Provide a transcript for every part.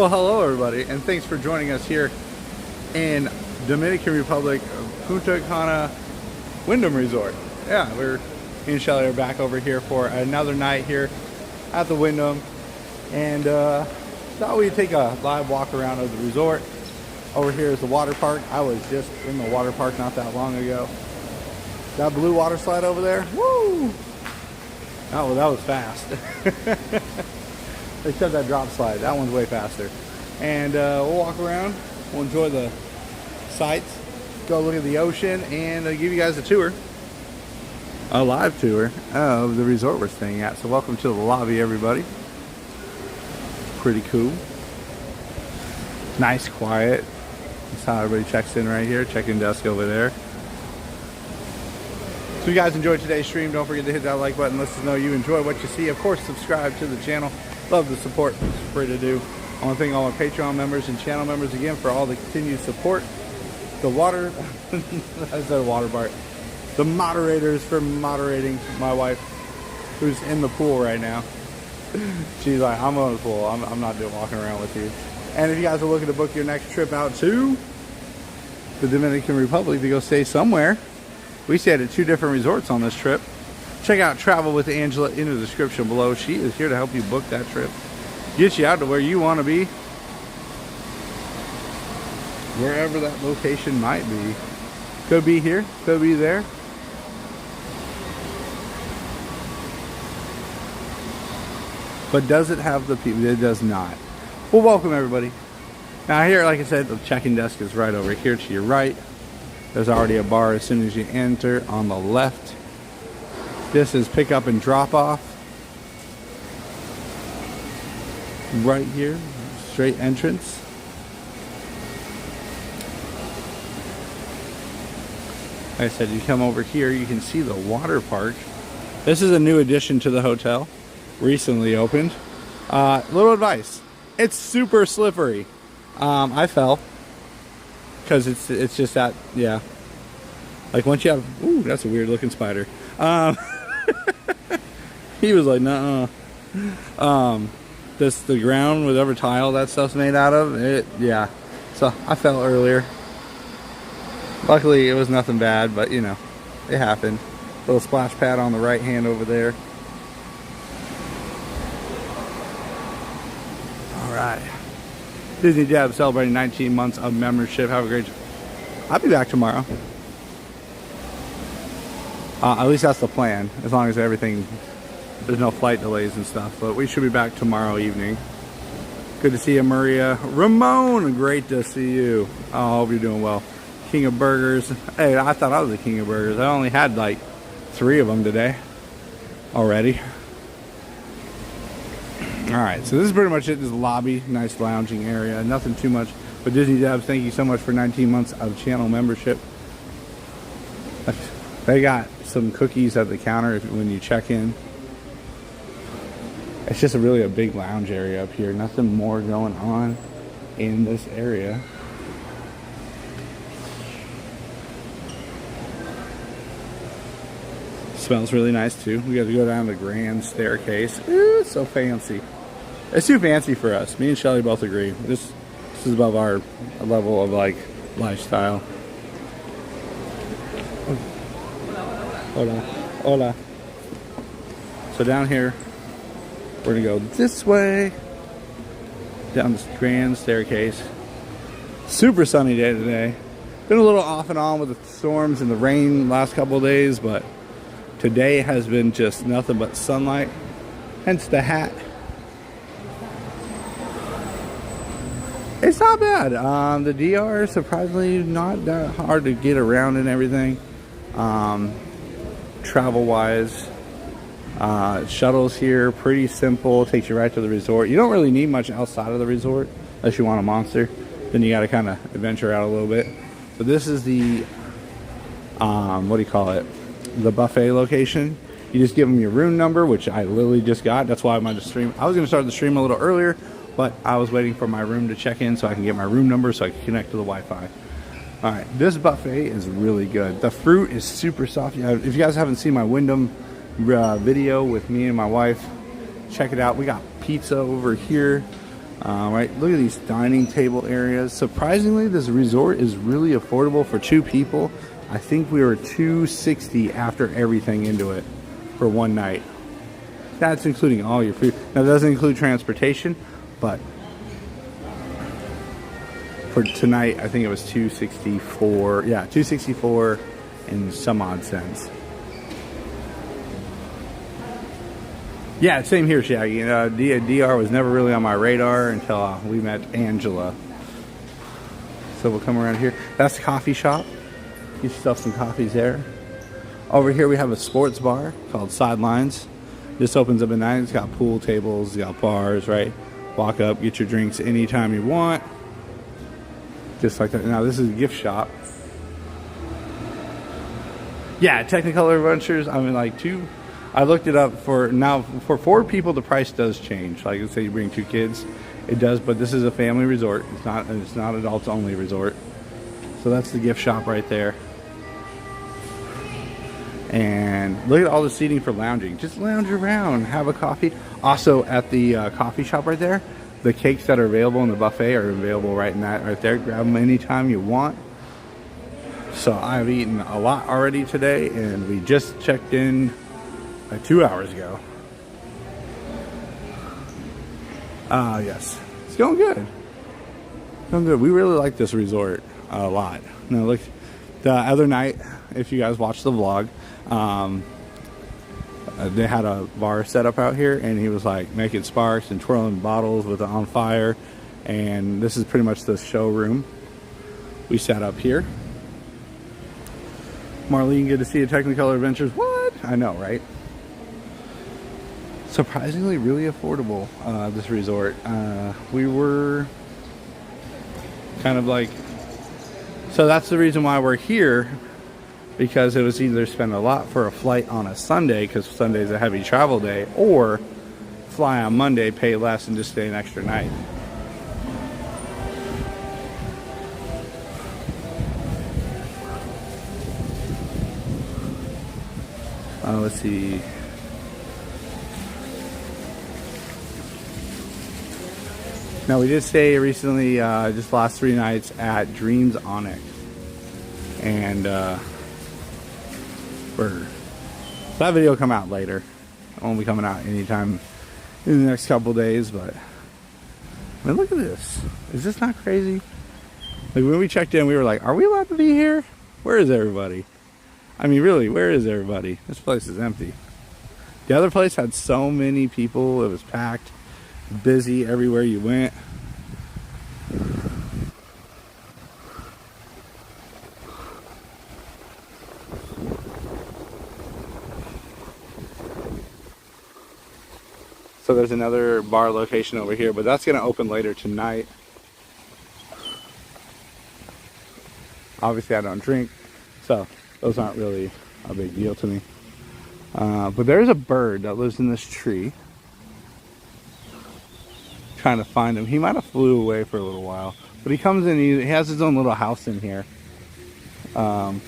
Well, hello everybody, and thanks for joining us here in Dominican Republic, Punta Cana Wyndham Resort. Yeah, me and Shelly are back over here for another night here at the Wyndham, and thought we'd take a live walk around of the resort. Over here is the water park. I was just in the water park not that long ago. That blue water slide over there, woo! Oh, that was fast. Except that drop slide, that one's way faster. And we'll walk around, we'll enjoy the sights, go look at the ocean, and give you guys a tour, a live tour of the resort we're staying at. So welcome to the lobby, everybody. Pretty cool. Nice, quiet. That's how everybody checks in right here. Check-in desk over there. So if you guys enjoyed today's stream, don't forget to hit that like button. Let us know you enjoy what you see. Of course, subscribe to the channel. Love the support. It's free to do. I want to thank all my Patreon members and channel members again for all the continued support. The water, I said water part. The moderators for moderating my wife, who's in the pool right now. She's like, I'm on the pool. I'm not walking around with you. And if you guys are looking to book your next trip out to the Dominican Republic to go stay somewhere, we stayed at 2 different resorts on this trip. Check out Travel with Angela in the description below. She is here to help you book that trip. Get you out to where you want to be. Wherever that location might be. Could be here, could be there. But does it have the people? It does not. Well, welcome everybody. Now here, like I said, the check-in desk is right over here to your right. There's already a bar as soon as you enter on the left. This is pick up and drop off. Right here, straight entrance. Like I said, you come over here, you can see the water park. This is a new addition to the hotel, recently opened. Little advice, it's super slippery. I fell because it's just that, yeah. Like once you have, ooh, that's a weird looking spider. He was like, nuh-uh. The ground, whatever tile that stuff's made out of, it, yeah. So I fell earlier. Luckily, it was nothing bad, but you know, it happened. Little splash pad on the right hand over there. All right. Disney Deb celebrating 19 months of membership. Have a great day. I'll be back tomorrow. At least that's the plan, as long as everything, there's no flight delays and stuff. But we should be back tomorrow evening. Good to see you, Maria. Ramon, great to see you. I hope you're doing well. King of Burgers. Hey, I thought I was the king of burgers. I only had like 3 of them today already. Alright, so this is pretty much it. This is the lobby, nice lounging area. Nothing too much. But Disney Debs, thank you so much for 19 months of channel membership. They got some cookies at the counter when you check in. It's just really a big lounge area up here. Nothing more going on in this area. Smells really nice too. We got to go down the grand staircase. Ooh, it's so fancy. It's too fancy for us. Me and Shelly both agree. This is above our level of like lifestyle. Hola. Hola. So down here, we're gonna go this way, down this grand staircase. Super sunny day today. Been a little off and on with the storms and the rain last couple of days, but today has been just nothing but sunlight. Hence the hat. It's not bad. The DR is surprisingly not that hard to get around and everything. Travel wise, shuttles here, pretty simple, takes you right to the resort. You don't really need much outside of the resort unless you want a monster. Then you got to kind of adventure out a little bit. But this is the what do you call it, the buffet location. You just give them your room number, which I literally just got. That's why I'm on the stream. I was going to start the stream a little earlier, but I was waiting for my room to check in so I can get my room number so I can connect to the Wi-Fi. All right, this buffet is really good. The fruit is super soft. If you guys haven't seen my Wyndham video with me and my wife, check it out. We got pizza over here. Right, look at these dining table areas. Surprisingly, this resort is really affordable for 2 people. I think we were $260 after everything into it for one night. That's including all your food. Now, that doesn't include transportation, but for tonight, I think it was $264. Yeah, $264 in some odd cents. Yeah, same here, Shaggy. DR was never really on my radar until we met Angela. So we'll come around here. That's the coffee shop. Get yourself some coffees there. Over here we have a sports bar called Sidelines. This opens up at night. It's got pool tables, it's got bars, right? Walk up, get your drinks anytime you want. Just like that. Now this is a gift shop. Yeah, Technicolor Adventures. I mean, like I looked it up for now. For 4 people, the price does change. Like, let's say you bring 2 kids, it does. But this is a family resort. It's not adults only resort. So that's the gift shop right there. And look at all the seating for lounging. Just lounge around, have a coffee. Also at the coffee shop right there, the cakes that are available in the buffet are available right in that right there. Grab them anytime you want. So I've eaten a lot already today, and we just checked in like 2 hours ago. Yes, it's going good. Going good. We really like this resort a lot. Now look, the other night, if you guys watched the vlog, they had a bar set up out here, and he was like making sparks and twirling bottles with it on fire. And this is pretty much the showroom. We sat up here. Marlene, good to see you. Technicolor Adventures. What? I know, right? Surprisingly, really affordable. This resort. We were kind of like, so that's the reason why we're here, because it was either spend a lot for a flight on a Sunday, because Sunday's a heavy travel day, or fly on Monday, pay less, and just stay an extra night. Let's see. Now we did stay recently, just last 3 nights at Dreams Onyx, and that video will come out later. It won't be coming out anytime in the next couple days, but I mean, look at this. Is this not crazy? Like, when we checked in, we were like, are we allowed to be here? Where is everybody? I mean, really, where is everybody? This place is empty. The other place had so many people. It was packed, busy everywhere you went. So there's another bar location over here, but that's going to open later tonight. Obviously, I don't drink, so those aren't really a big deal to me. But there's a bird that lives in this tree. Trying to find him. He might have flew away for a little while, but he comes in. He has his own little house in here that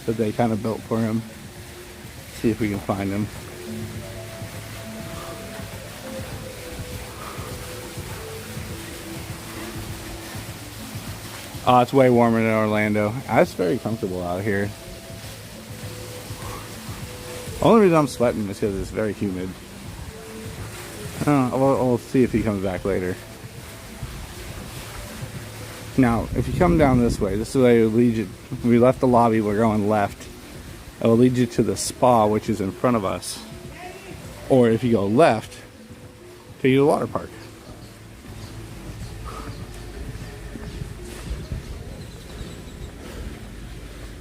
they kind of built for him. See if we can find him. Oh, it's way warmer than Orlando. It's very comfortable out here. The only reason I'm sweating is because it's very humid. We'll see if he comes back later. Now, if you come down this way, this is the way it will lead you. We left the lobby, we're going left. It will lead you to the spa, which is in front of us. Or if you go left, take you to the water park.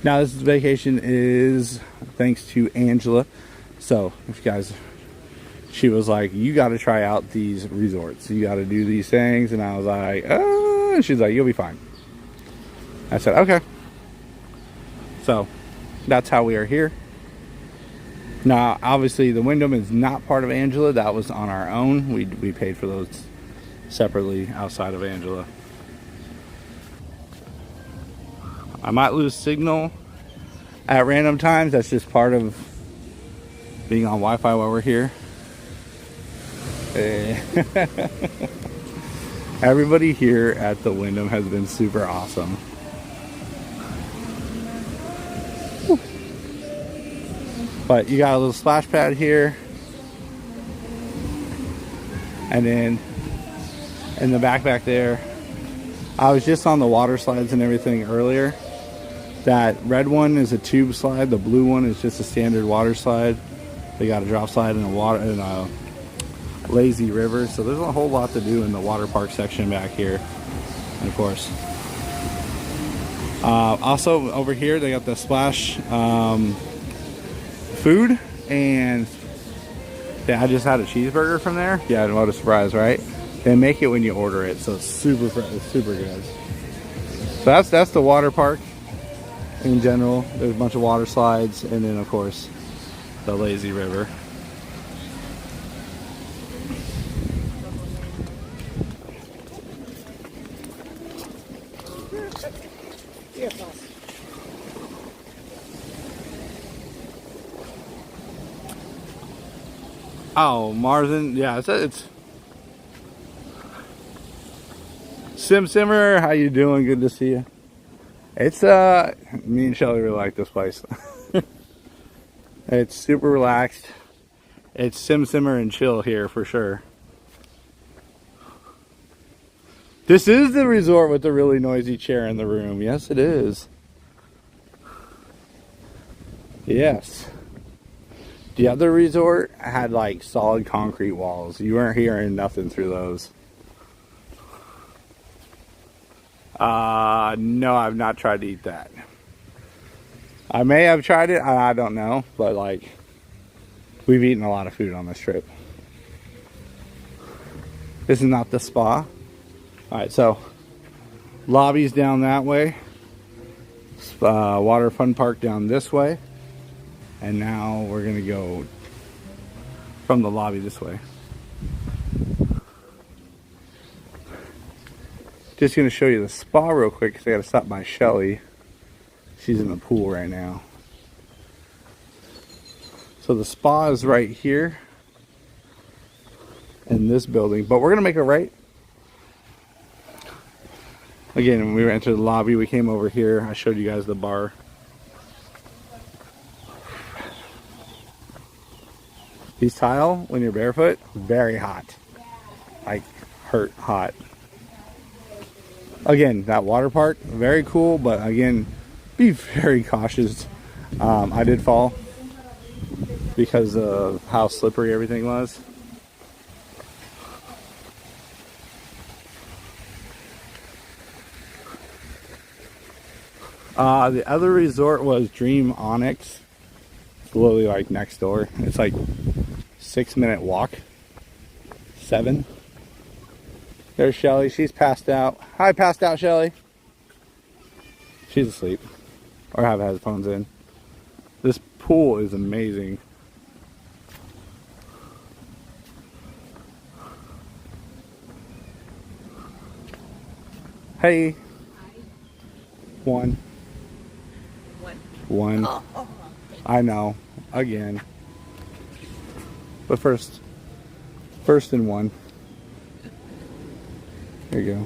Now, this vacation is thanks to Angela. So, if you guys, she was like, you got to try out these resorts. You got to do these things. And I was like, oh. And she's like, you'll be fine. I said, okay. So, that's how we are here. Now, obviously, the Wyndham is not part of Angela. That was on our own. We paid for those separately outside of Angela. I might lose signal at random times. That's just part of being on Wi-Fi while we're here. Everybody here at the Wyndham has been super awesome. Whew. But you got a little splash pad here. And then in the back there, I was just on the water slides and everything earlier. That red one is a tube slide. The blue one is just a standard water slide. They got a drop slide and a lazy river. So there's a whole lot to do in the water park section back here. And of course, also over here they got the splash food, and yeah, I just had a cheeseburger from there. Yeah, what a surprise, right? They make it when you order it, so it's super good. So that's the water park in general. There's a bunch of water slides, and then of course the lazy river. Oh, Marsden, yeah, it's Simmer, how you doing? Good to see you. It's me and Shelly really like this place. It's super relaxed. It's simmer and chill here for sure. This is the resort with the really noisy chair in the room. Yes, it is. Yes. The other resort had like solid concrete walls. You weren't hearing nothing through those. No, I've not tried to eat that. I may have tried it, I don't know, but like, we've eaten a lot of food on this trip. This is not the spa. Alright, so lobby's down that way. Water fun park down this way. And now we're gonna go from the lobby this way. Just gonna show you the spa real quick because I gotta stop by Shelly. She's in the pool right now. So the spa is right here in this building, but we're gonna make a right. Again, when we entered the lobby, we came over here. I showed you guys the bar. These tile, when you're barefoot, very hot. Like, hurt hot. Again, that water park, very cool, but again, be very cautious. I did fall because of how slippery everything was. The other resort was Dream Onyx. It's literally like next door. It's like 6-minute walk. 7. There's Shelly. She's passed out. Hi, passed out Shelly. She's asleep. Or have headphones in. This pool is amazing. Hey. One. Oh. I know. Again. But first and 1. There you go.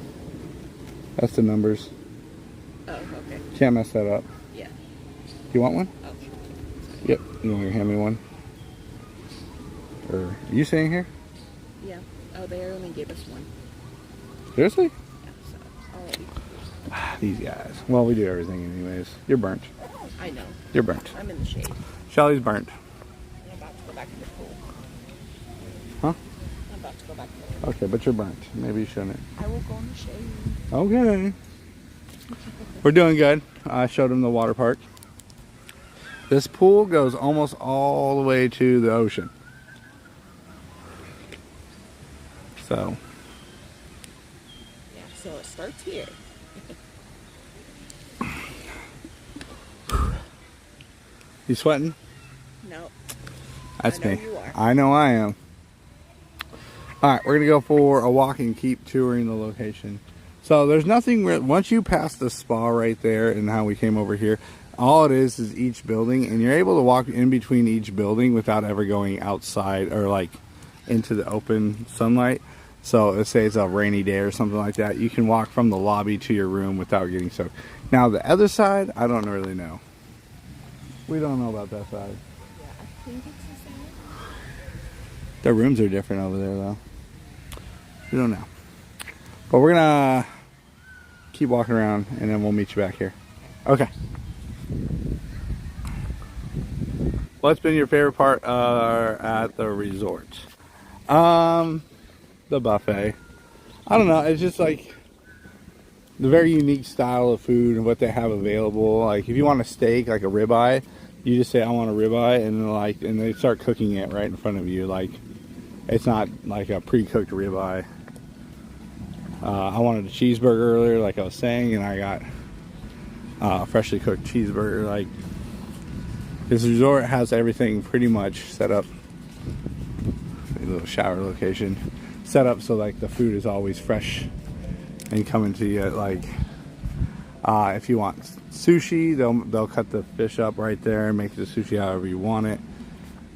That's the numbers. Oh, okay. Can't mess that up. Yeah. You want one? Oh. Yep. You want to hand me one? Or are you staying here? Yeah. Oh, they only gave us one. Seriously? Yeah, so already. These guys. Well, we do everything anyways. You're burnt. I know. You're burnt. I'm in the shade. Shelly's burnt. I'm about to go back to the pool. Huh? I'm about to go back to the pool. Okay, but you're burnt. Maybe you shouldn't. I will go in the shade. Okay. We're doing good. I showed him the water park. This pool goes almost all the way to the ocean. So. Yeah, so it starts here. You sweating? No. That's me. You are. I know I am. Alright, we're going to go for a walk and keep touring the location. So there's nothing, once you pass the spa right there and how we came over here, all it is each building, and you're able to walk in between each building without ever going outside or like into the open sunlight. So let's say it's a rainy day or something like that, you can walk from the lobby to your room without getting soaked. Now the other side, I don't really know. We don't know about that side. Yeah, I think it's the same. The rooms are different over there though. We don't know. But we're gonna keep walking around and then we'll meet you back here. Okay. What's been your favorite part at the resort? The buffet. I don't know, it's just like the very unique style of food and what they have available. Like if you want a steak, like a ribeye, you just say I want a ribeye, and they start cooking it right in front of you. Like it's not like a pre-cooked ribeye. I wanted a cheeseburger earlier, like I was saying, and I got a freshly cooked cheeseburger. Like this resort has everything pretty much set up. A little shower location set up so like the food is always fresh and coming to you. Like if you want sushi, they'll cut the fish up right there and make the sushi however you want it.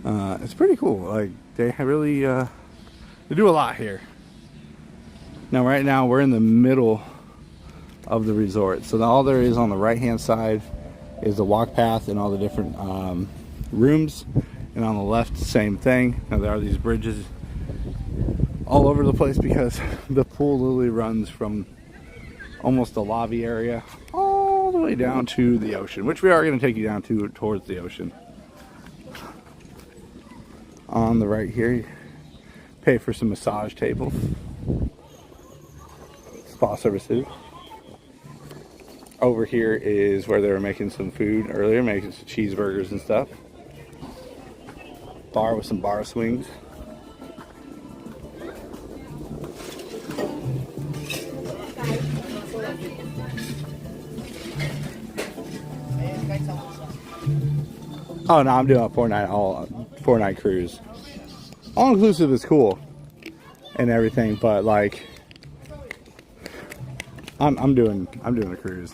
It's pretty cool. Like they really they do a lot here. Now right now we're in the middle of the resort, so all there is on the right hand side is the walk path and all the different rooms, and on the left same thing. Now there are these bridges all over the place because the pool literally runs from almost the lobby area all the way down to the ocean, which we are going to take you down to towards the ocean. On the right here, you pay for some massage tables, spa services. Over here is where they were making some food earlier, making some cheeseburgers and stuff. Bar with some bar swings. Oh no, I'm doing a 4-night cruise. All inclusive is cool and everything, but like I'm doing a cruise.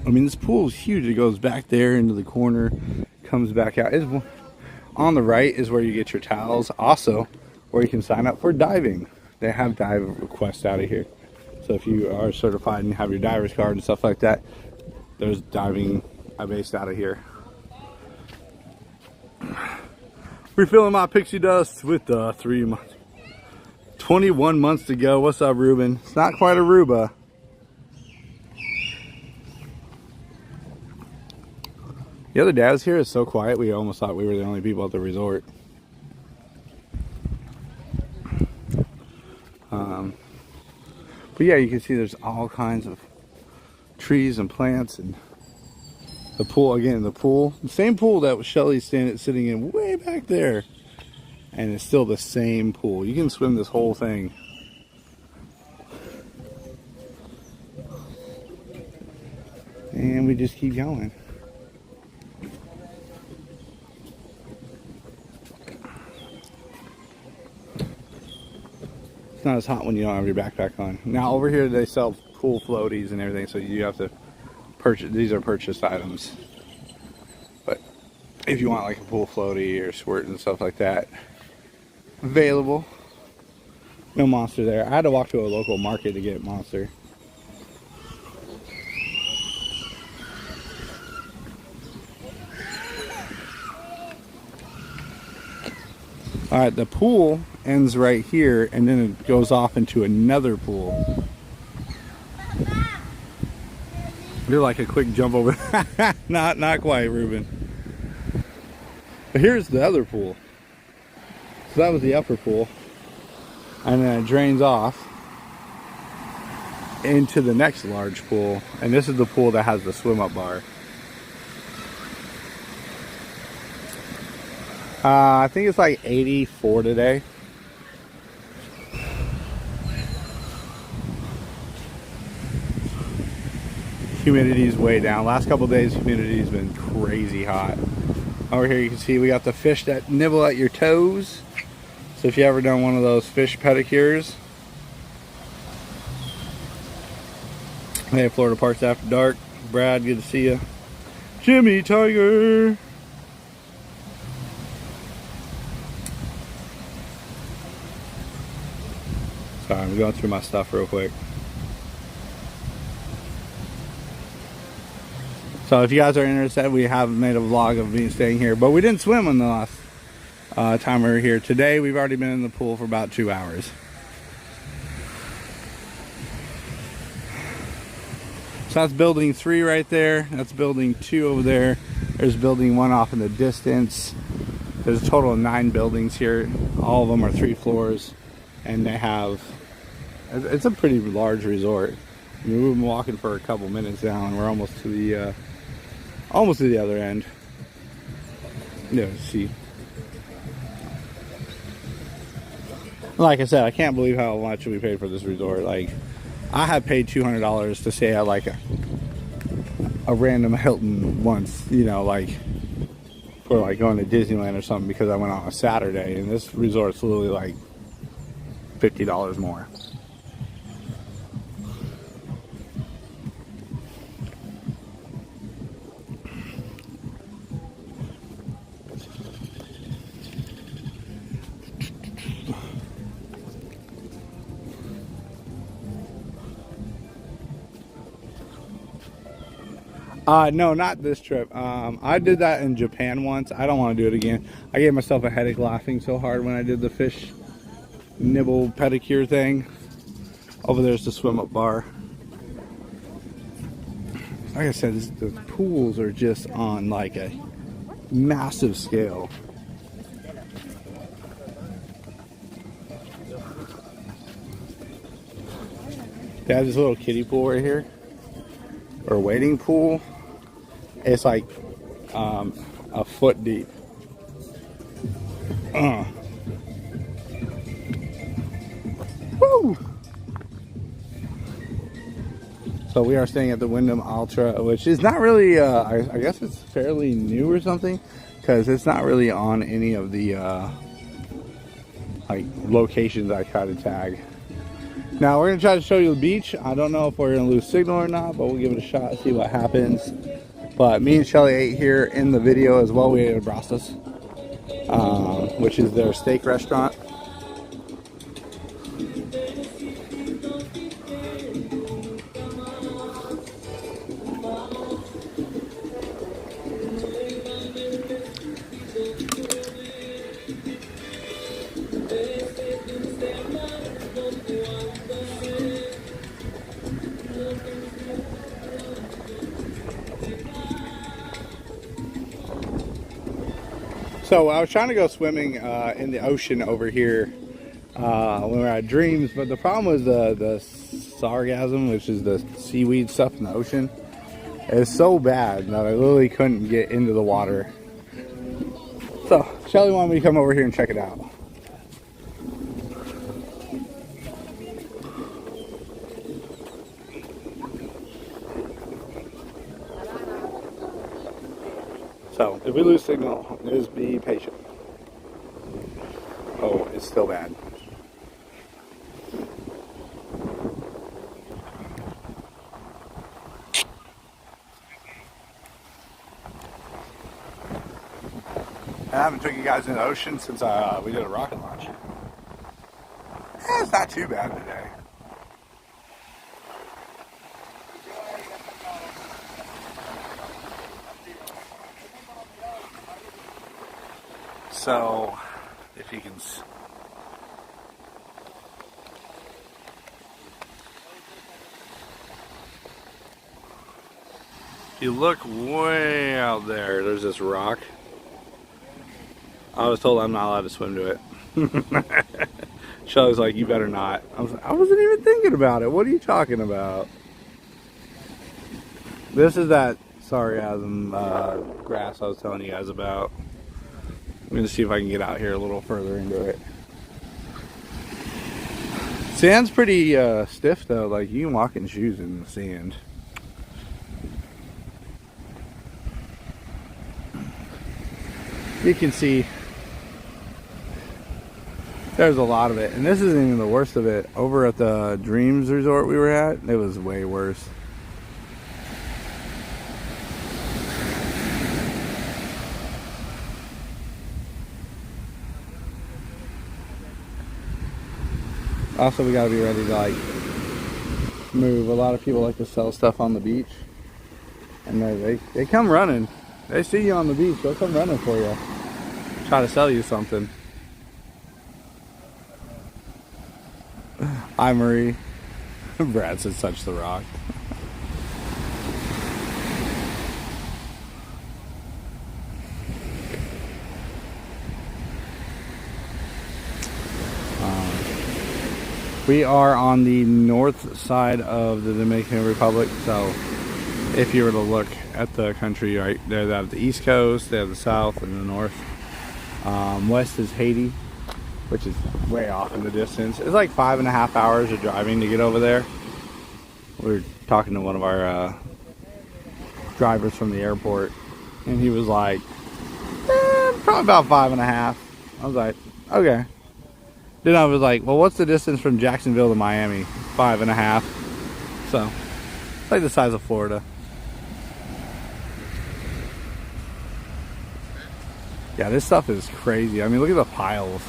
I mean, this pool is huge. It goes back there into the corner, comes back out. On the right is where you get your towels. Also, where you can sign up for diving. They have dive requests out of here. So if you are certified and have your diver's card and stuff like that, there's diving based out of here. Refilling my pixie dust with 21 months to go. What's up, Ruben? It's not quite Aruba. The other day I was here, it's so quiet, we almost thought we were the only people at the resort. But yeah, you can see there's all kinds of trees and plants, and the pool, again, the same pool that Shelly's sitting in way back there. And it's still the same pool. You can swim this whole thing. And we just keep going. It's not as hot when you don't have your backpack on. Now over here they sell pool floaties and everything, so you have to purchase. These are purchased items. But if you want like a pool floaty or squirt and stuff like that, available. No Monster there. I had to walk to a local market to get Monster. Alright, the pool ends right here, and then it goes off into another pool. You're like a quick jump over. Not quite, Ruben. But here's the other pool. So that was the upper pool. And then it drains off into the next large pool. And this is the pool that has the swim up bar. I think it's like 84 today. Humidity's way down. Last couple of days humidity's been crazy hot. Over here you can see we got the fish that nibble at your toes. So if you ever done one of those fish pedicures. Hey, Florida Parks After Dark. Brad, good to see you. Jimmy Tiger. Sorry, I'm going through my stuff real quick. So if you guys are interested, we have made a vlog of me staying here, but we didn't swim in the last time we were here. Today we've already been in the pool for about 2 hours. So that's building 3 right there. That's building 2 over there. There's building 1 off in the distance. There's a total of 9 buildings here. All of them are 3 floors, and they have, it's a pretty large resort. I mean, we've been walking for a couple minutes now, and we're almost to the other end. Yeah, see. Like I said, I can't believe how much we paid for this resort. Like, I have paid $200 to stay at like a random Hilton once, you know, like for like going to Disneyland or something, because I went on a Saturday, and this resort's literally like $50 more. No, not this trip. I did that in Japan once. I don't want to do it again. I gave myself a headache laughing so hard when I did the fish nibble pedicure thing. Over there's the swim up bar. Like I said, the pools are just on like a massive scale. They have this little kiddie pool right here, or wading pool. It's like a foot deep. Woo! So we are staying at the Wyndham Alltra, which is not really, I guess it's fairly new or something, because it's not really on any of the like locations I try to tag. Now we're gonna try to show you the beach. I don't know if we're gonna lose signal or not, but we'll give it a shot, see what happens. But me and Shelly ate here in the video as well. We ate at Brastas, which is their steak restaurant. So I was trying to go swimming in the ocean over here when we were at Dreams, but the problem was the sargassum, which is the seaweed stuff in the ocean, is so bad that I literally couldn't get into the water. So Shelly wanted me to come over here and check it out. So if we lose signal, just be patient. Oh, it's still bad. I haven't took you guys in the ocean since we did a rocket launch. It's not too bad today. So, if you can, if you look way out there, there's this rock. I was told I'm not allowed to swim to it. Shelly's like, you better not. I wasn't even thinking about it. What are you talking about? This is that sargassum grass I was telling you guys about. I'm going to see if I can get out here a little further into it. Sand's pretty stiff though, like you can walk in shoes in the sand. You can see there's a lot of it, and this isn't even the worst of it. Over at the Dreams Resort we were at, it was way worse. Also, we gotta be ready to like move. A lot of people like to sell stuff on the beach, and they come running. They see you on the beach, they'll come running for you, try to sell you something. Hi, Marie. Brad said, "Touch the rock." We are on the north side of the Dominican Republic, so if you were to look at the country right there, they have the east coast, they have the south and the north. West is Haiti, which is way off in the distance. It's like 5.5 hours of driving to get over there. We were talking to one of our drivers from the airport, and he was like, probably about 5.5. I was like, okay. Then I was like, well, what's the distance from Jacksonville to Miami? 5.5. So, it's like the size of Florida. Yeah, this stuff is crazy. I mean, look at the piles.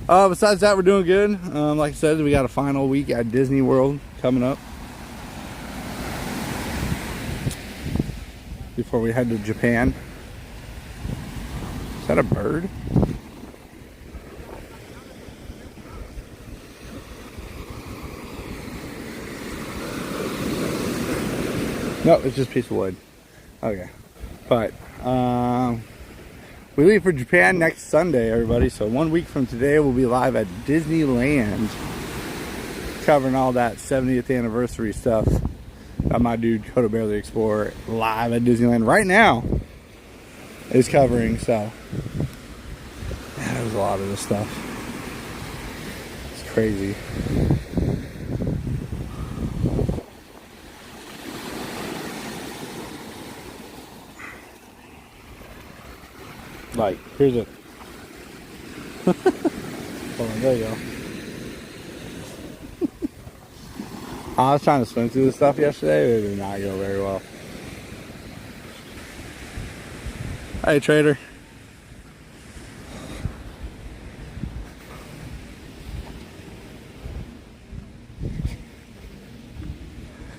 Besides that, we're doing good. Like I said, we got a final week at Disney World coming up before we head to Japan. Is that a bird? No, it's just a piece of wood. Okay. But, we leave for Japan next Sunday, everybody. So 1 week from today, we'll be live at Disneyland, covering all that 70th anniversary stuff that my dude Coda Bear the Explorer live at Disneyland right now is covering. So yeah, there's a lot of this stuff. It's crazy. Like, here's a hold on, there you go. I was trying to swim through this stuff yesterday, but it did not go very well. Hey, trader.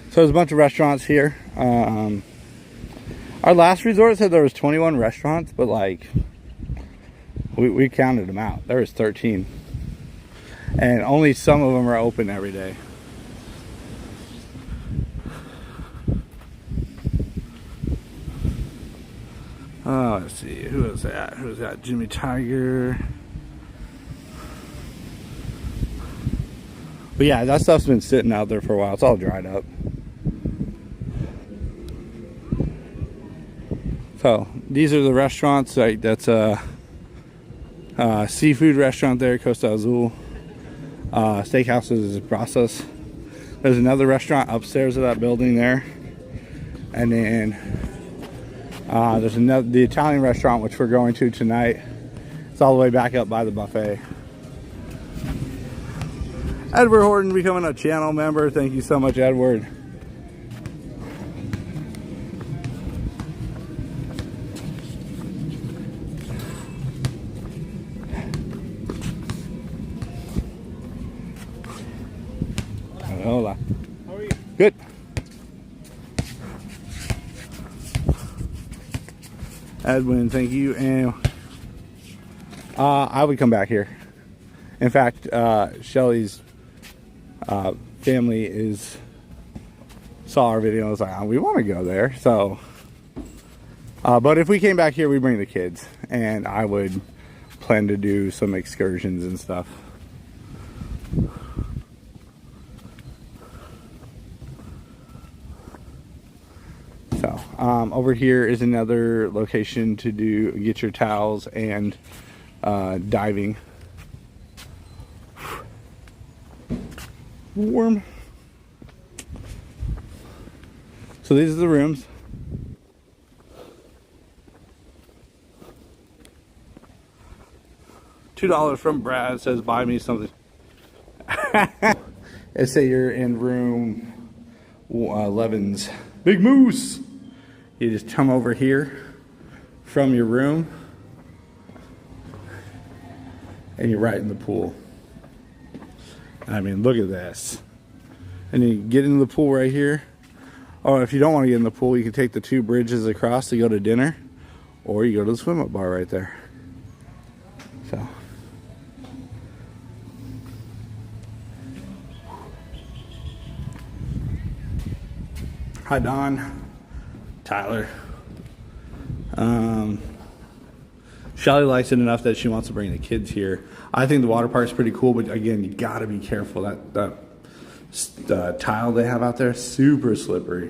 So there's a bunch of restaurants here. Our last resort said there was 21 restaurants, but like we counted them out. There was 13, and only some of them are open every day. Oh, let's see, who is that? Who is that? Jimmy Tiger. But yeah, that stuff's been sitting out there for a while. It's all dried up. So these are the restaurants. Like, that's a seafood restaurant there, Costa Azul. Steakhouses is Brazos. There's another restaurant upstairs of that building there, and then there's another, the Italian restaurant, which we're going to tonight. It's all the way back up by the buffet. Edward Horton becoming a channel member. Thank you so much, Edward. Hola. How are you? Good. Edwin, thank you. And I would come back here. In fact, Shelly's family saw our video and was like, oh, we want to go there. So, but if we came back here, we'd bring the kids, and I would plan to do some excursions and stuff. So, over here is another location to get your towels and diving. Warm. So these are the rooms. $2 from Brad says, buy me something. Let's say you're in room 11's Big Moose. You just come over here from your room, and you're right in the pool. I mean, look at this. And you get into the pool right here. Or if you don't want to get in the pool, you can take the 2 bridges across to go to dinner, or you go to the swim up bar right there. So. Hi, Don. Tyler. Shelly likes it enough that she wants to bring the kids here. I think the water park's pretty cool, but again, you gotta be careful. That tile they have out there, super slippery.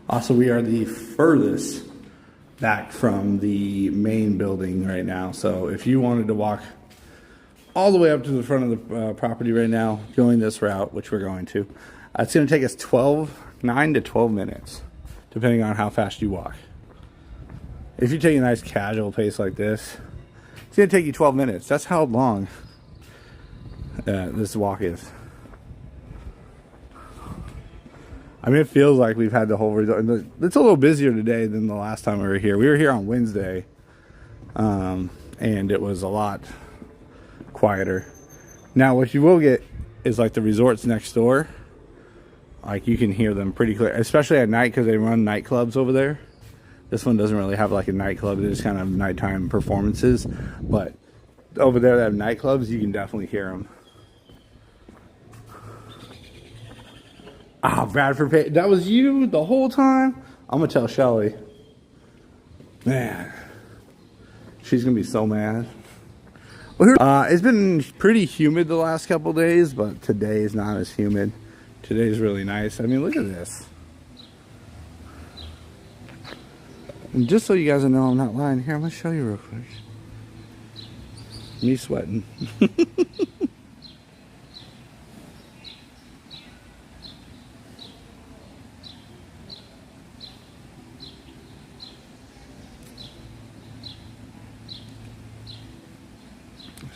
Also, we are the furthest back from the main building right now. So if you wanted to walk all the way up to the front of the property right now, going this route, which we're going to, it's going to take us 9 to 12 minutes, depending on how fast you walk. If you take a nice casual pace like this, it's going to take you 12 minutes. That's how long this walk is. I mean, it feels like we've had the whole resort. It's a little busier today than the last time we were here. We were here on Wednesday, and it was a lot quieter. Now, what you will get is like the resorts next door. Like, you can hear them pretty clear, especially at night, because they run nightclubs over there. This one doesn't really have like a nightclub. They just kind of have nighttime performances. But over there, they have nightclubs. You can definitely hear them. Ah, Bradford Pay. That was you the whole time? I'm going to tell Shelly. Man. She's going to be so mad. It's been pretty humid the last couple days, but today is not as humid. Today's really nice. I mean, look at this. And just so you guys know I'm not lying, here, I'm going to show you real quick. Me sweating. Is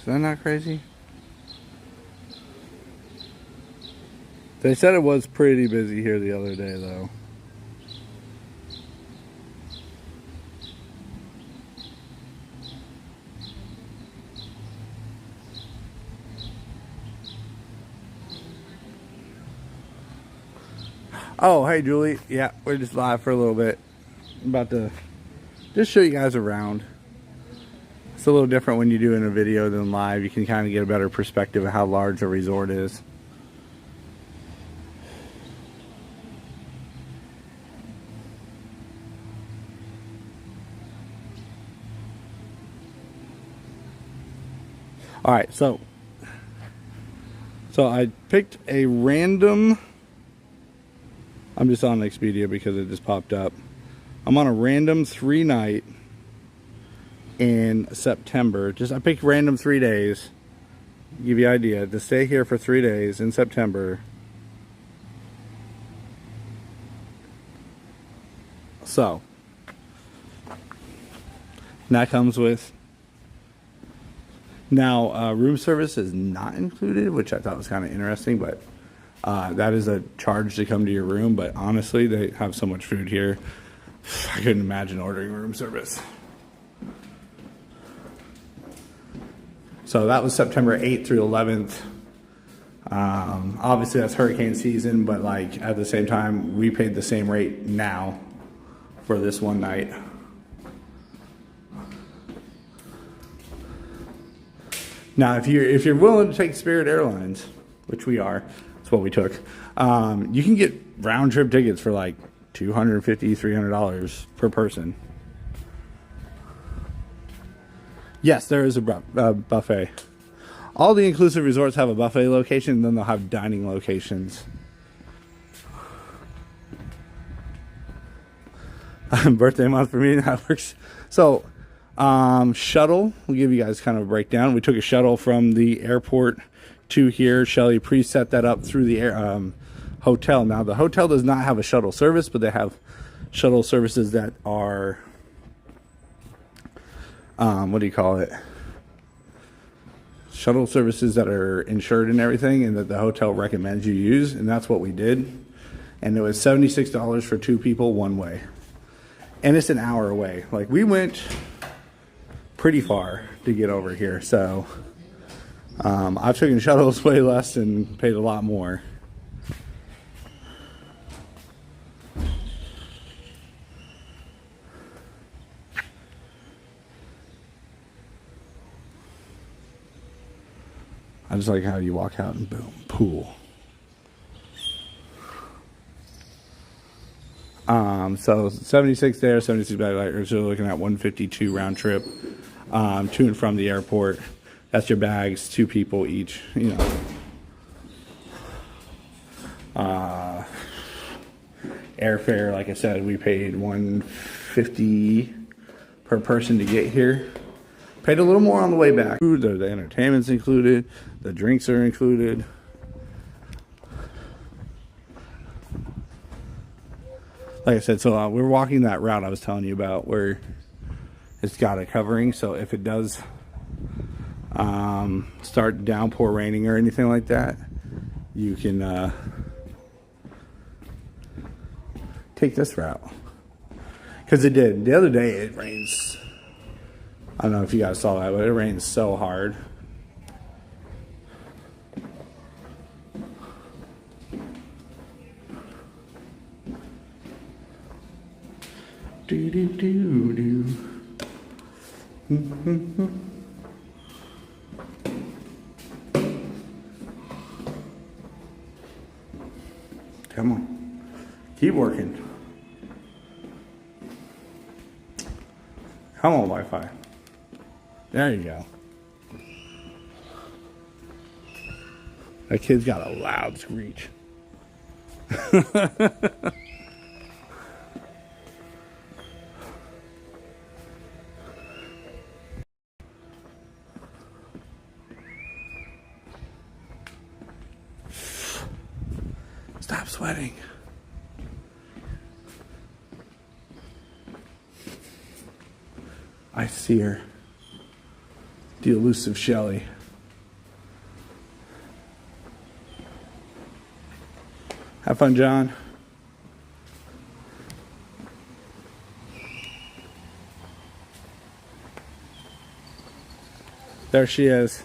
that not crazy? They said it was pretty busy here the other day, though. Oh, hey, Julie. Yeah, we're just live for a little bit. I'm about to just show you guys around. It's a little different when you do in a video than live. You can kind of get a better perspective of how large a resort is. All right, so I picked a random. I'm just on Expedia because it just popped up. I'm on a random 3-night in September. I picked random 3 days. Give you an idea to stay here for 3 days in September. So that comes with. Now, room service is not included, which I thought was kind of interesting, but that is a charge to come to your room. But honestly, they have so much food here. I couldn't imagine ordering room service. So that was September 8th through 11th. Obviously, that's hurricane season, but like at the same time, we paid the same rate now for this one night. Now, if you're willing to take Spirit Airlines, which we are, that's what we took, you can get round trip tickets for like $250, $300 per person. Yes, there is a buffet. All the inclusive resorts have a buffet location, and then they'll have dining locations. Birthday month for me, that works. So, shuttle, we'll give you guys kind of a breakdown. We took a shuttle from the airport to here. Shelly preset that up through the hotel. Now, the hotel does not have a shuttle service, but they have shuttle services that are, what do you call it? Shuttle services that are insured and everything, and that the hotel recommends you use, and that's what we did. And it was $76 for 2 people one way. And it's an hour away. Like, we went pretty far to get over here. So I've taken shuttles way less and paid a lot more. I just like how you walk out and boom, pool. So 76 there, 76 back. Like, so looking at 152 round trip, to and from the airport. That's your bags, 2 people each. You know, airfare. Like I said, we paid $150 per person to get here. Paid a little more on the way back. Food, the entertainment's included. The drinks are included. Like I said, so we're walking that route I was telling you about where it's got a covering. So if it does start downpour raining or anything like that, you can take this route. Because it did. The other day it rains. I don't know if you guys saw that, but it rains so hard. Do do do do. Come on, keep working. Come on, Wi-Fi. There you go. That kid's got a loud screech. Stop sweating. I see her. The elusive Shelly. Have fun, John. There she is.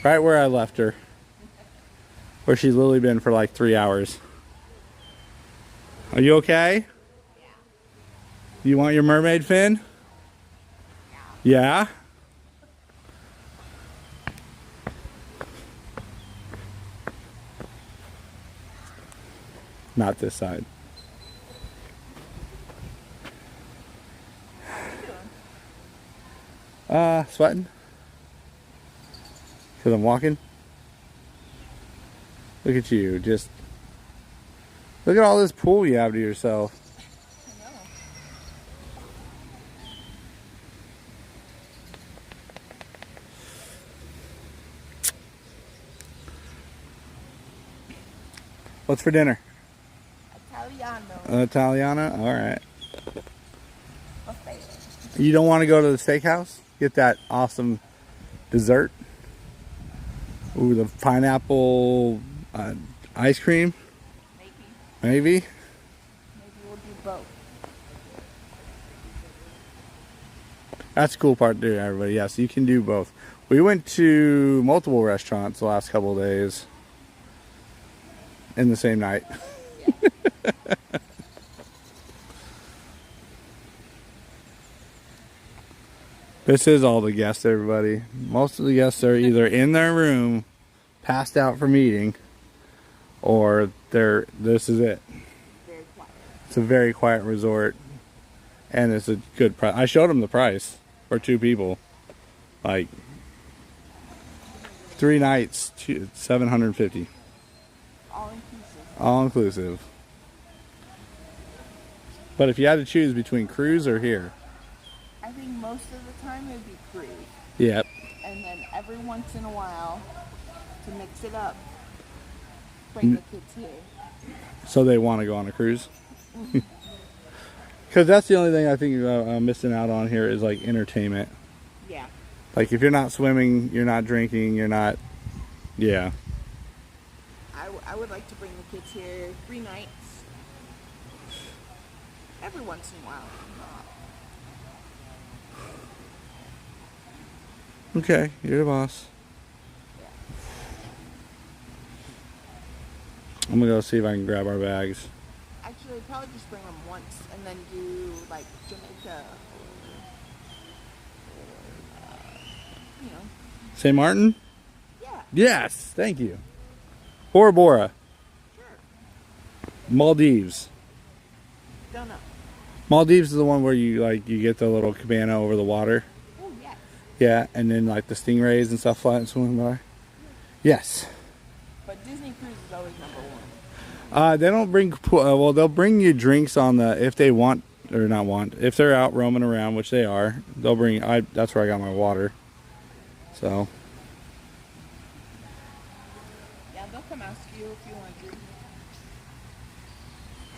Right where I left her. Where she's literally been for like 3 hours. Are you okay? Yeah. You want your mermaid fin? Yeah? Not this side. Sweating. Because I'm walking. Look at you, just look at all this pool you have to yourself. I know. What's for dinner? Italiano. Italiana? Alright. Buffet. You don't want to go to the steakhouse? Get that awesome dessert? Ooh, the pineapple ice cream? Maybe. Maybe? Maybe we'll do both. That's the cool part too, everybody. Yes, you can do both. We went to multiple restaurants the last couple of days in the same night. Yeah. This is all the guests, everybody. Most of the guests are either in their room, passed out from eating, or this is it. Very quiet. It's a very quiet resort, and it's a good price. I showed them the price for 2 people. Like 3 nights, $750. All inclusive. All inclusive. But if you had to choose between cruise or here. I think most of the time it would be cruise. Yep. And then every once in a while, to mix it up, bring the kids here. So they want to go on a cruise. Because that's the only thing I think I'm missing out on here is like entertainment. Yeah. Like if you're not swimming, you're not drinking, you're not, yeah. I would like to bring the kids here 3 nights. Every once in a while. Okay, you're the boss. Yeah. I'm gonna go see if I can grab our bags. Actually, probably just bring them once and then do like Jamaica or you know. St. Martin? Yeah. Yes, thank you. Bora Bora. Sure. Maldives. Don't know. Maldives is the one where you get the little cabana over the water. Oh yes. Yeah, and then like the stingrays and stuff flying swimming by. Yes. But Disney Cruise is always #1. They don't bring well, they'll bring you drinks on the if they want or not want. If they're out roaming around, which they are, they'll bring that's where I got my water. So Yeah, they'll come ask you if you want a drink.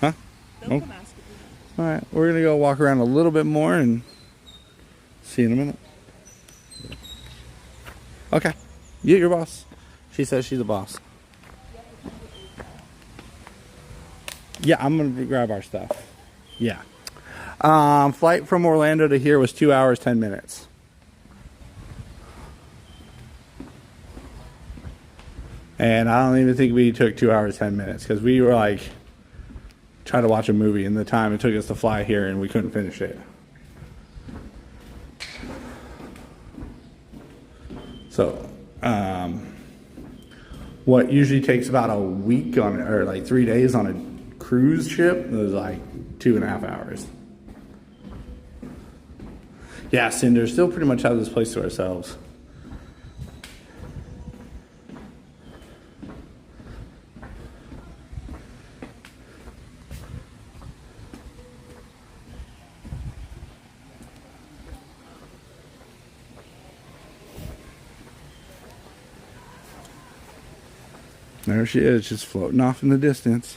huh? They'll Nope. come ask if you want. Alright, we're gonna go walk around a little bit more and see you in a minute. Okay. You're your boss. She says she's the boss. Yeah, I'm gonna grab our stuff. Yeah. Flight from Orlando to here was 2 hours, 10 minutes. And I don't even think we took 2 hours, 10 minutes because we were like trying to watch a movie in the time it took us to fly here and we couldn't finish it. So, what usually takes about a week or like 3 days on a cruise ship was like 2.5 hours. Yeah, Cinder still pretty much have this place to ourselves. There she is, just floating off in the distance.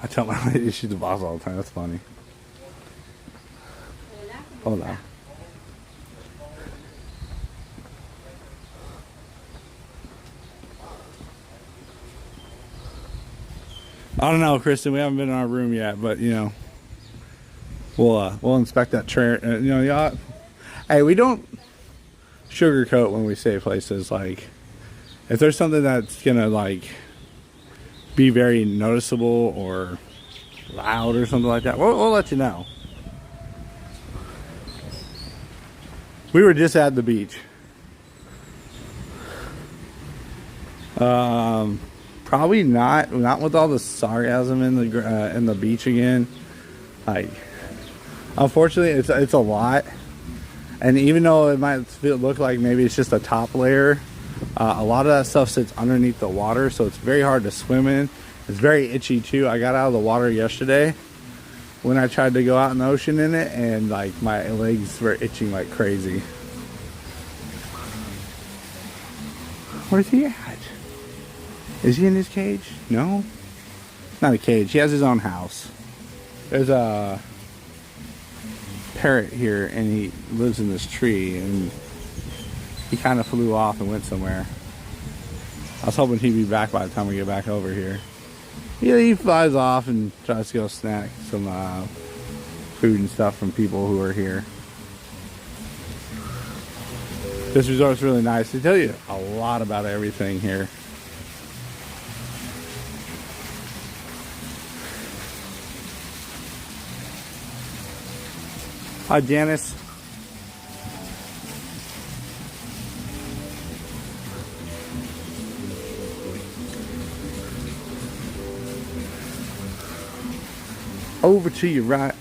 I tell my lady she's the boss all the time. That's funny. Hold on. I don't know, Kristen. We haven't been in our room yet, but you know, we'll inspect that train. You know, yeah. Hey, we don't sugarcoat when we say places. Like, if there's something that's gonna like be very noticeable or loud or something like that, we'll let you know. We were just at the beach. Probably not with all the sarcasm in the beach again. Like, unfortunately, it's a lot, and even though it might look like maybe it's just a top layer, a lot of that stuff sits underneath the water, so it's very hard to swim in. It's very itchy too. I got out of the water yesterday when I tried to go out in the ocean in it, and like my legs were itching like crazy. Where's he at? Is he in his cage? No? Not a cage. He has his own house. There's a parrot here, and he lives in this tree, and he kind of flew off and went somewhere. I was hoping he'd be back by the time we get back over here. Yeah, he flies off and tries to go snack some food and stuff from people who are here. This resort's really nice. They tell you a lot about everything here. Hi, Janice. Over to your right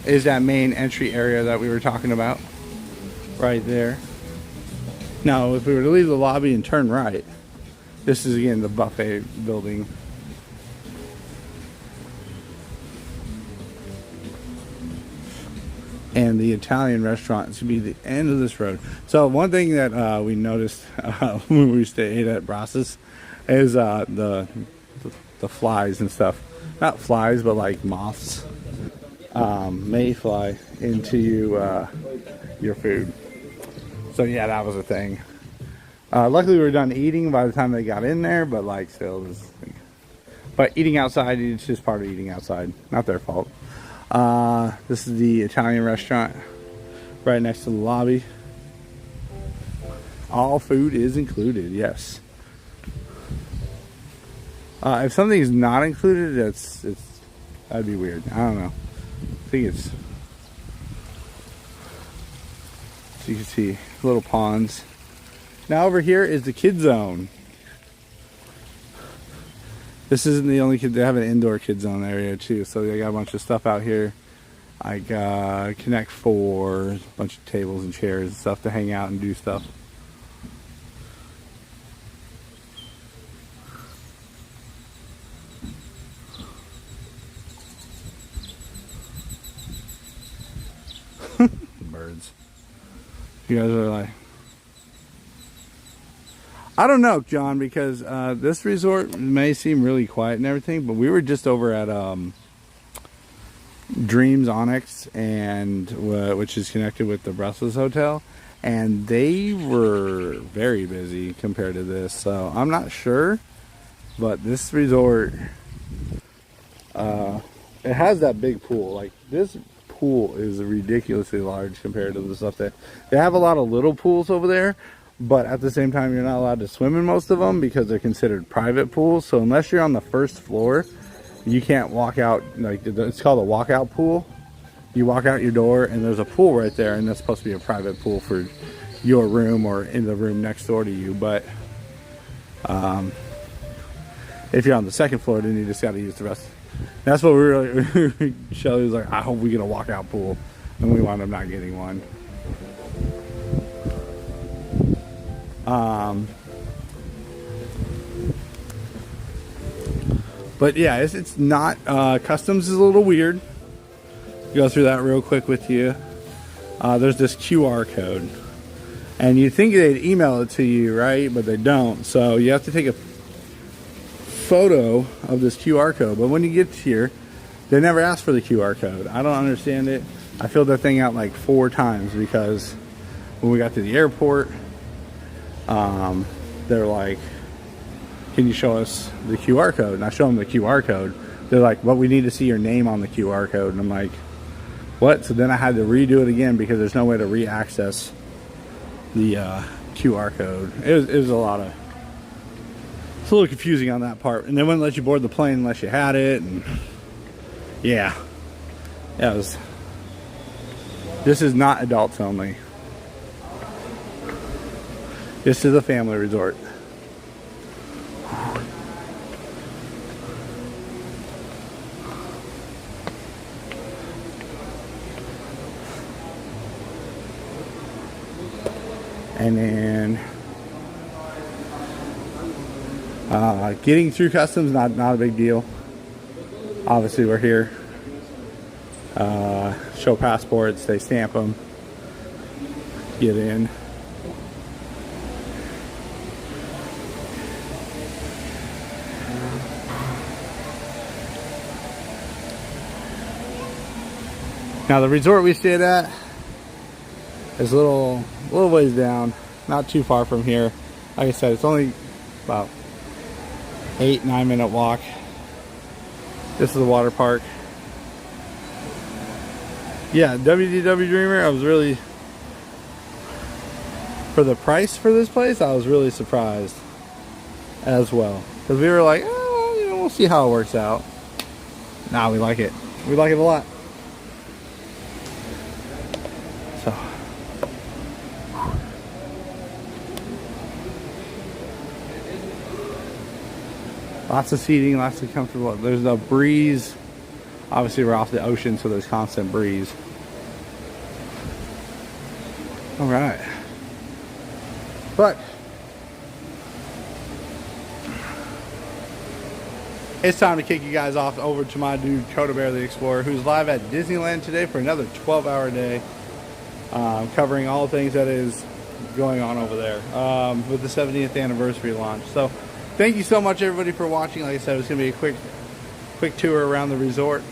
is that main entry area that we were talking about. Right there. Now, if we were to leave the lobby and turn right, this is again the buffet building. And the Italian restaurant is going to be the end of this road. So one thing that we noticed when we stayed at Brazos is the flies and stuff. Not flies, but like moths. mayfly into your food. So yeah, that was a thing. Luckily we were done eating by the time they got in there, but like still, but eating outside, it's just part of eating outside. Not their fault. This is the Italian restaurant right next to the lobby. All food is included, yes. If something's not included, that'd be weird. I don't know. I think it's, so you can see little ponds. Now over here is the kid zone. This isn't the only kid. They have an indoor kid zone area too, so they got a bunch of stuff out here. I got Connect 4, a bunch of tables and chairs and stuff to hang out and do stuff. Birds. You guys are like, I don't know, John, because this resort may seem really quiet and everything, but we were just over at Dreams Onyx, and which is connected with the Brussels Hotel, and they were very busy compared to this. So I'm not sure, but this resort, it has that big pool. Like, this pool is ridiculously large compared to the stuff that they have. A lot of little pools over there, but at the same time you're not allowed to swim in most of them because they're considered private pools. So unless you're on the first floor, you can't walk out. Like, it's called a walkout pool. You walk out your door and there's a pool right there, and that's supposed to be a private pool for your room or in the room next door to you. But if you're on the second floor, then you just got to use the rest. That's what we really, Shelly was like, I hope we get a walkout pool, and we wound up not getting one. But yeah, it's not, customs is a little weird. Go through that real quick with you. There's this QR code, and you think they'd email it to you, right? But they don't. So you have to take a photo of this QR code, but when you get here, they never ask for the QR code. I don't understand it. I filled that thing out like 4 times because when we got to the airport, they're like, can you show us the QR code? And I show them the QR code. They're like, well, we need to see your name on the QR code. And I'm like, what? So then I had to redo it again because there's no way to re-access the QR code. It was a lot of, it's a little confusing on that part. And they wouldn't let you board the plane unless you had it. And yeah, it was. This is not adults only. This is a family resort. And then getting through customs, not a big deal. Obviously we're here. Show passports, they stamp them, get in. Now the resort we stayed at is a little ways down, not too far from here. Like I said, it's only about 8-9 minute walk. This is the water park. Yeah, WDW Dreamer, I was really, for the price for this place, I was really surprised as well. Because we were like, oh, you know, we'll see how it works out. Nah, we like it. We like it a lot. So. Lots of seating, lots of comfortable. There's a breeze. Obviously, we're off the ocean, so there's constant breeze. All right. But it's time to kick you guys off over to my dude, Coda Bear the Explorer, who's live at Disneyland today for another 12-hour day, covering all things that is going on over there with the 70th anniversary launch. So thank you so much, everybody, for watching. Like I said, it's going to be a quick tour around the resort.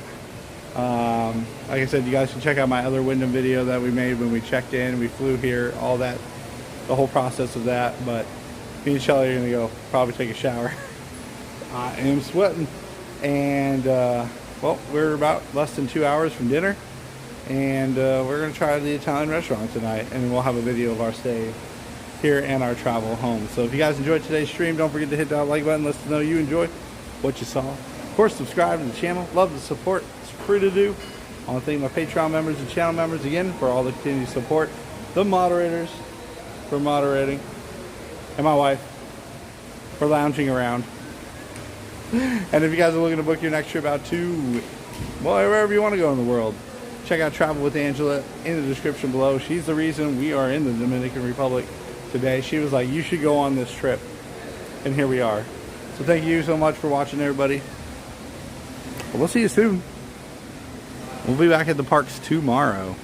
Like I said, you guys can check out my other Wyndham video that we made when we checked in, we flew here, all that, the whole process of that. But me and Shelly are gonna go probably take a shower. I am sweating, and well, we're about less than 2 hours from dinner, and we're gonna try the Italian restaurant tonight, and we'll have a video of our stay here and our travel home. So if you guys enjoyed today's stream, don't forget to hit that like button. Let us know you enjoyed what you saw. Of course, subscribe to the channel. Love the support. It's free to do. I want to thank my Patreon members and channel members again for all the continued support. The moderators for moderating, and my wife for lounging around. And if you guys are looking to book your next trip out to, well, wherever you want to go in the world, check out Travel with Angela in the description below. She's the reason we are in the Dominican Republic today. She was like, you should go on this trip, and here we are. So thank you so much for watching, everybody. We'll see you soon. We'll be back at the parks tomorrow.